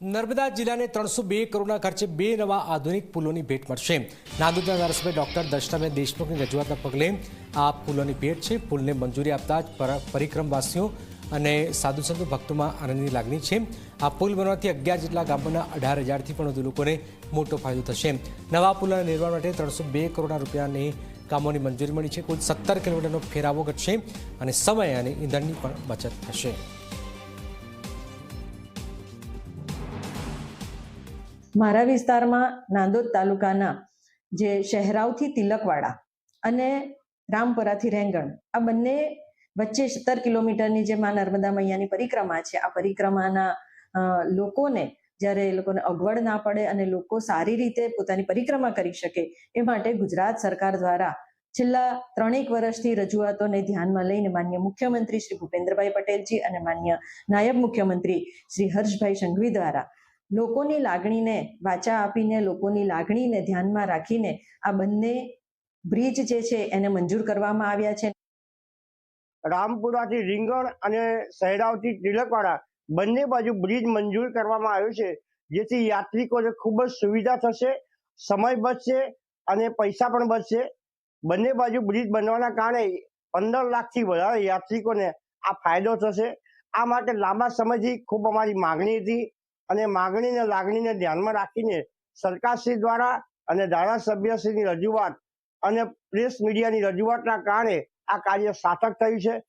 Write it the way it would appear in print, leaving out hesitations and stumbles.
નર્મદા જિલ્લાને 302 કરોડના ખર્ચે 2 નવા આધુનિક પુલોની ભેટ મળશે। નાંદોદના ધારાસભ્ય ડોક્ટર દર્શનાબેન દેશમુખની રજૂઆતના પગલે આ પુલોની ભેટ છે। પુલને મંજૂરી આપતા જ પરિક્રમવાસીઓ અને સાધુ સંતો ભક્તોમાં આનંદની લાગણી છે। આ પુલ બનવાથી 11 જેટલા ગામોના 18,000થી પણ વધુ લોકોને મોટો ફાયદો થશે। નવા પુલના નિર્માણ માટે 302 કરોડના રૂપિયાની કામોની મંજૂરી મળી છે। કુલ 17 કિલોમીટરનો ફેરાવો ઘટશે અને સમય અને ઈંધણની પણ બચત થશે। મારા વિસ્તારમાં નાંદોદ તાલુકાના જે શહેરાવથી તિલકવાડા અને રામપરાથી રેંગણ આ બંને વચ્ચે 17 કિલોમીટરની જે માં નર્મદા મૈયાની પરિક્રમા છે, આ પરિક્રમાના લોકોને જ્યારે એ લોકોને અગવડ ના પડે અને લોકો સારી રીતે પોતાની પરિક્રમા કરી શકે એ માટે ગુજરાત સરકાર દ્વારા છેલ્લા 3 વર્ષથી રજૂઆતોને ધ્યાનમાં લઈને માન્ય મુખ્યમંત્રી શ્રી ભૂપેન્દ્રભાઈ પટેલજી અને માન્ય નાયબ મુખ્યમંત્રી શ્રી હર્ષભાઈ સંઘવી દ્વારા લોકોની લાગણીને વાચા આપીને લોકોની લાગણીને ધ્યાનમાં રાખીને આ બંને બ્રિજ જે છે એને મંજૂર કરવામાં આવ્યા છે। રામપુરાથી રીંગણ અને સહેરાવથી તિલકવાડા બંને બાજુ બ્રિજ મંજૂર કરવામાં આવ્યો છે, જેથી યાત્રિકોને ખૂબ જ સુવિધા થશે, સમય બચશે અને પૈસા પણ બચશે। બંને બાજુ બ્રિજ બનવાના કારણે 15 લાખથી વધારે યાત્રિકોને આ ફાયદો થશે। આ માટે લાંબા સમયથી ખૂબ અમારી માગણી હતી અને માગણીને લાગણીને ધ્યાનમાં રાખીને સરકારશ્રી દ્વારા અને ધારાસભ્યશ્રીની રજૂઆત અને પ્રેસ મીડિયાની રજૂઆતના કારણે આ કાર્ય સાર્થક થયું છે।